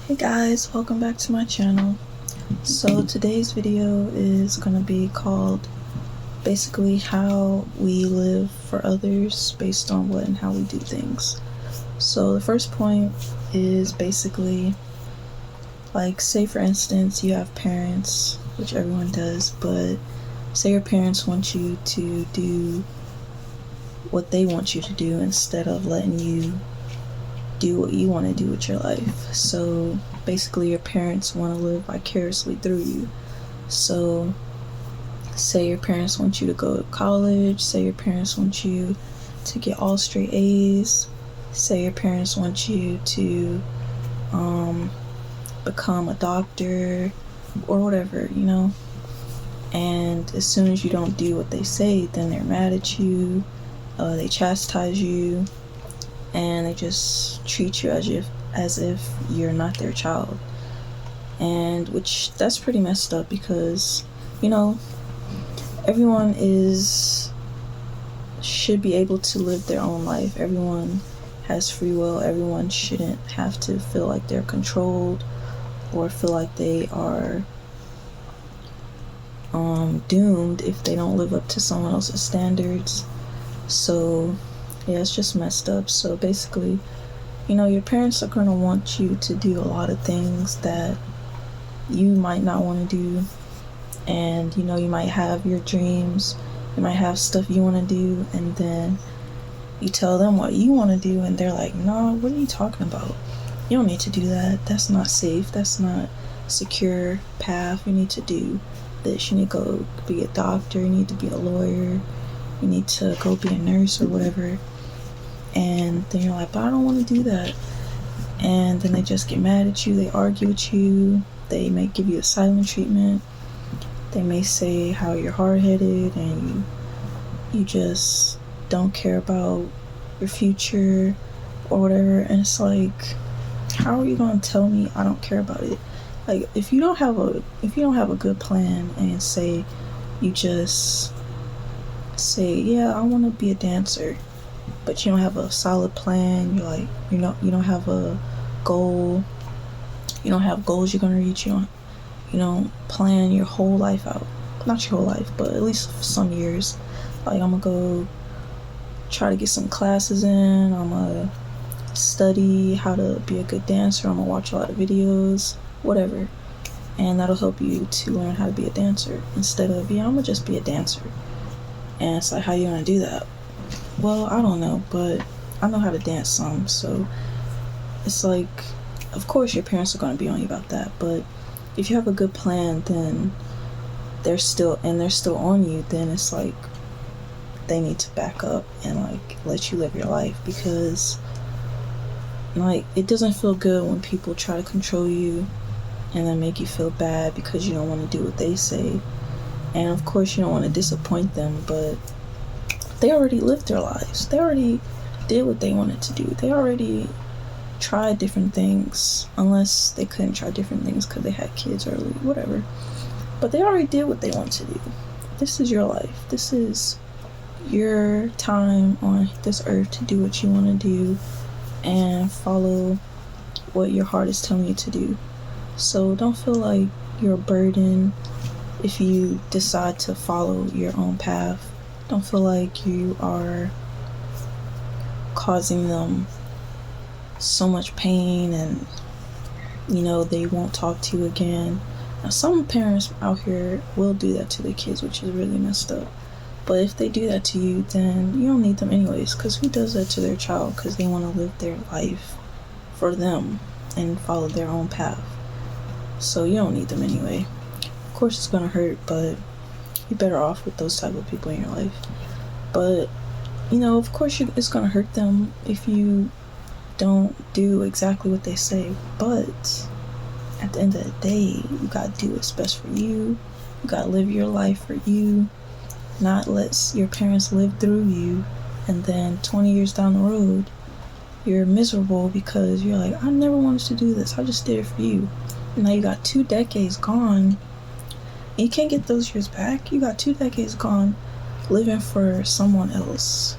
Hey guys, welcome back to my channel. So today's video is going to be called basically how we live for others based on what and how we do things. So the first point is basically like, say for instance you have parents, which everyone does, but say your parents want you to do what they want you to do instead of letting you do what you want to do with your life. So basically your parents want to live vicariously through you. So say your parents want you to go to college, say your parents want you to get all straight A's, say your parents want you to become a doctor or whatever, and as soon as you don't do what they say, then they're mad at you, they chastise you, and they just treat you as if you're not their child. And that's pretty messed up, because everyone should be able to live their own life. Everyone has free will. Everyone shouldn't have to feel like they're controlled or feel like they are doomed if they don't live up to someone else's standards. So yeah, it's just messed up. So basically, your parents are going to want you to do a lot of things that you might not want to do. And, you might have your dreams, you might have stuff you want to do, and then you tell them what you want to do, and they're like, no, what are you talking about? You don't need to do that. That's not safe. That's not a secure path. You need to do this. You need to go be a doctor. You need to be a lawyer. You need to go be a nurse or whatever. And then you're like, but I don't want to do that. And then they just get mad at you. They argue with you. They may give you a silent treatment. They may say how you're hard-headed and you just don't care about your future or whatever. And it's like, how are you going to tell me I don't care about it? Like, if you don't have a good plan, and say you just say, yeah, I want to be a dancer, but you don't have a solid plan, you're like, you don't have a goal, you don't have goals you're going to reach, you don't plan your whole life out. Not your whole life, but at least some years. Like, I'm gonna go try to get some classes in, I'm gonna study how to be a good dancer, I'm gonna watch a lot of videos, whatever, and that'll help you to learn how to be a dancer, instead of, I'm gonna just be a dancer. And it's like, how you gonna do that? Well, I don't know, but I know how to dance some. So it's like, of course your parents are going to be on you about that, but if you have a good plan, then they're still on you, then it's like they need to back up and like let you live your life, because like, it doesn't feel good when people try to control you and then make you feel bad because you don't want to do what they say. And of course you don't want to disappoint them, but they already lived their lives. They already did what they wanted to do. They already tried different things, unless they couldn't try different things because they had kids early, whatever. But they already did what they want to do. This is your life. This is your time on this earth to do what you want to do and follow what your heart is telling you to do. So don't feel like you're a burden if you decide to follow your own path. Don't feel like you are causing them so much pain and they won't talk to you again. Now, some parents out here will do that to their kids, which is really messed up. But if they do that to you, then you don't need them anyways, because who does that to their child because they want to live their life for them and follow their own path? So you don't need them anyway. Of course it's gonna hurt, but you're better off with those type of people in your life. But of course it's gonna hurt them if you don't do exactly what they say. But at the end of the day, you gotta do what's best for you. You gotta live your life for you, not let your parents live through you, and then 20 years down the road you're miserable because you're like, I never wanted to do this, I just did it for you. And now you got 2 decades gone. You can't get those years back. You got 2 decades gone living for someone else,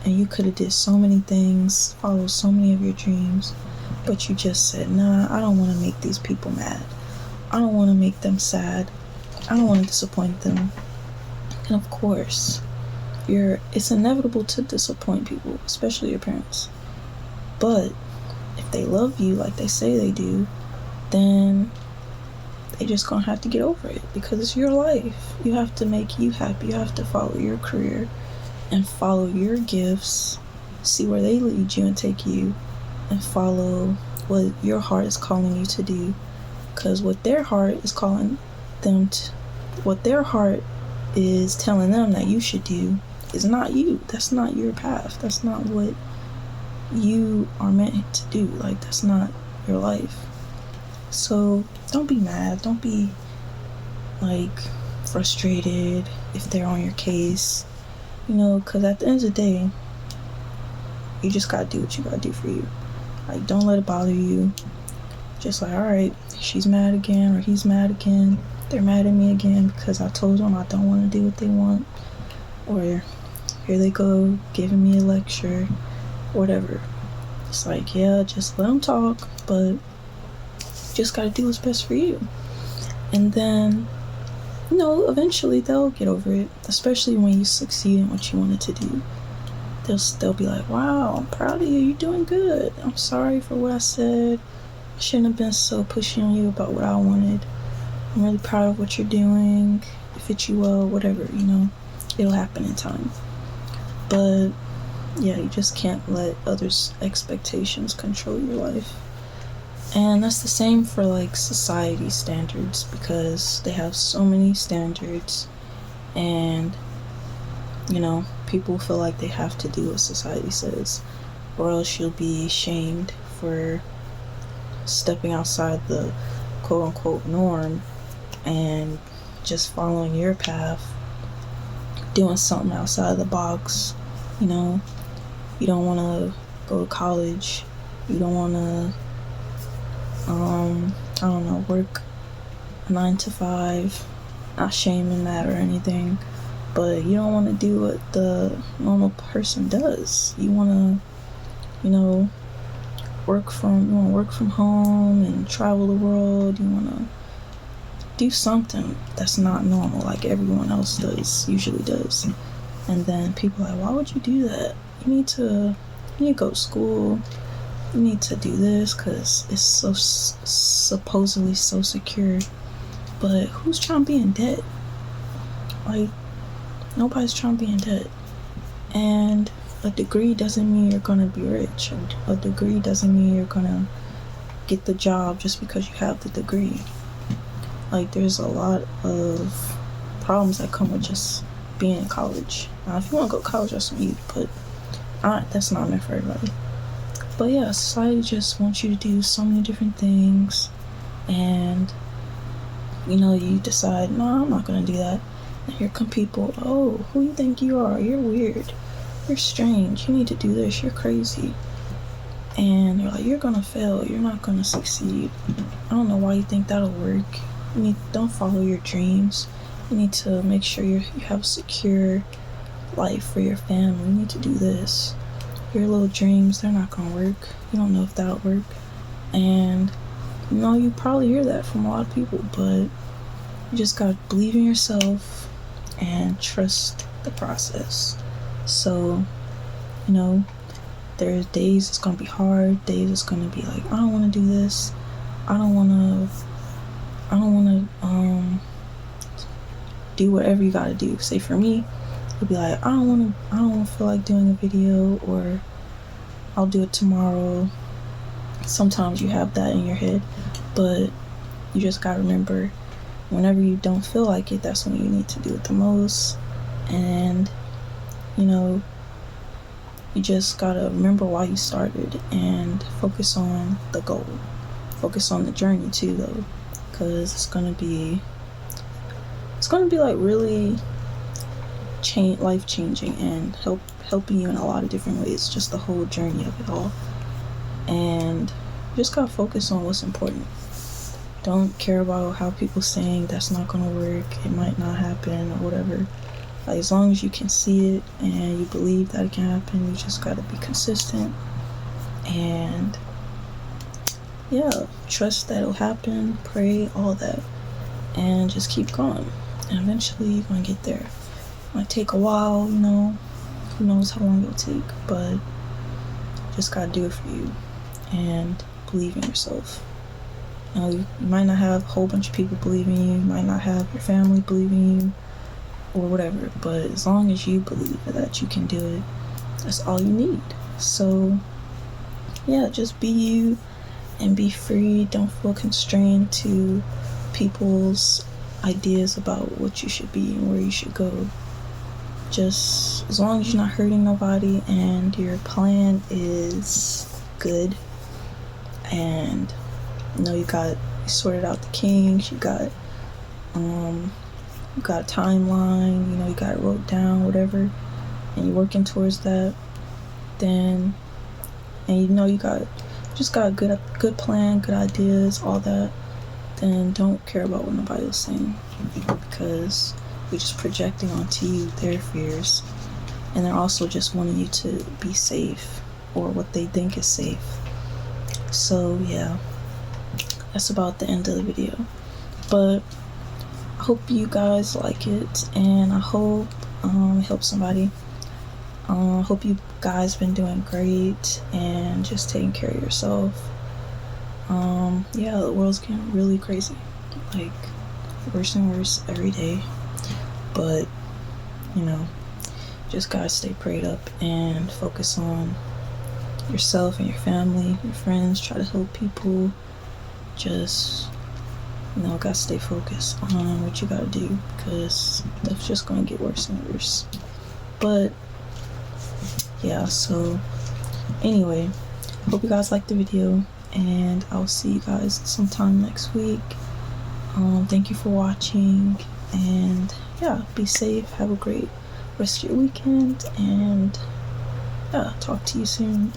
and you could have did so many things, followed so many of your dreams, but you just said, nah, I don't want to make these people mad. I don't want to make them sad. I don't want to disappoint them. And of course, it's inevitable to disappoint people, especially your parents. But if they love you like they say they do, then they just gonna have to get over it, because it's your life. You have to make you happy. You have to follow your career and follow your gifts, see where they lead you and take you, and follow what your heart is calling you to do. Because what their heart is calling them to, what their heart is telling them that you should do is not you. That's not your path. That's not what you are meant to do. Like, that's not your life. So don't be mad. Don't be like frustrated if they're on your case, because at the end of the day, you just gotta do what you gotta do for you. Like, don't let it bother you. Just like, alright, she's mad again, or he's mad again. They're mad at me again because I told them I don't want to do what they want. Or here they go giving me a lecture, whatever. It's like, yeah, just let them talk, but you just gotta do what's best for you. And then, eventually they'll get over it, especially when you succeed in what you wanted to do. They'll be like, wow, I'm proud of you, you're doing good. I'm sorry for what I said. I shouldn't have been so pushy on you about what I wanted. I'm really proud of what you're doing. It fits you well, whatever, it'll happen in time. But yeah, you just can't let others' expectations control your life. And that's the same for like society standards, because they have so many standards, and people feel like they have to do what society says, or else you'll be shamed for stepping outside the quote-unquote norm and just following your path, doing something outside of the box. You don't want to go to college, you don't want to work 9 to 5, not shaming that or anything, but you don't want to do what the normal person does. You want to work from home and travel the world. You want to do something that's not normal, like everyone else usually does. And then people are like, why would you do that? You need to go to school. You need to do this because it's so supposedly so secure. But who's trying to be in debt? Like, nobody's trying to be in debt. And a degree doesn't mean you're gonna be rich. A degree doesn't mean you're gonna get the job just because you have the degree. Like, there's a lot of problems that come with just being in college. Now, if you want to go to college, that's on you, but that's not meant for everybody. But yeah, society just wants you to do so many different things, and you decide, no, I'm not gonna do that. And here come people, oh, who you think you are? You're weird. You're strange. You need to do this. You're crazy. And you're like, you're gonna fail. You're not gonna succeed. I don't know why you think that'll work. Don't follow your dreams. You need to make sure you have a secure life for your family. You need to do this. Your little dreams, they're not gonna work. You don't know if that'll work. And you probably hear that from a lot of people, but you just gotta believe in yourself and trust the process. So, there's days it's gonna be hard, days it's gonna be like, I don't wanna do this. I don't wanna do whatever you gotta do. Say for me, it'll be like, I don't wanna feel like doing a video, or I'll do it tomorrow. Sometimes you have that in your head, but you just gotta remember, whenever you don't feel like it, that's when you need to do it the most. And you just gotta remember why you started and focus on the goal. Focus on the journey too, though, because it's gonna be like really life-changing and helping you in a lot of different ways, just the whole journey of it all. And you just gotta focus on what's important. Don't care about how people saying that's not gonna work, it might not happen, or whatever. Like, as long as you can see it and you believe that it can happen, you just gotta be consistent and yeah, trust that it'll happen, pray, all that, and just keep going. And eventually you're gonna get there. It might take a while, you know, who knows how long it'll take, but you just gotta do it for you and believe in yourself. You know, you might not have a whole bunch of people believing in you might not have your family believing in you or whatever, but as long as you believe that you can do it, that's all you need. So yeah, just be you and be free. Don't feel constrained to people's ideas about what you should be and where you should go. Just as long as you're not hurting nobody and your plan is good, and you know you sorted out the kinks, you got a timeline, you know, you got it wrote down, whatever, and you're working towards that, then, and you know you just got a good plan, good ideas, all that, then don't care about what nobody else saying, because we're just projecting onto you their fears, and they're also just wanting you to be safe, or what they think is safe. So yeah, that's about the end of the video. But I hope you guys like it, and I hope it helps somebody. I hope you guys been doing great and just taking care of yourself. Yeah, the world's getting really crazy, like worse and worse every day, but you know, just gotta stay prayed up and focus on yourself and your family, your friends, try to help people. Just, you know, gotta stay focused on what you gotta do, because stuff's just gonna get worse and worse. But yeah, so anyway, hope you guys liked the video, and I'll see you guys sometime next week. Thank you for watching, and yeah, be safe, have a great rest of your weekend, and yeah, talk to you soon.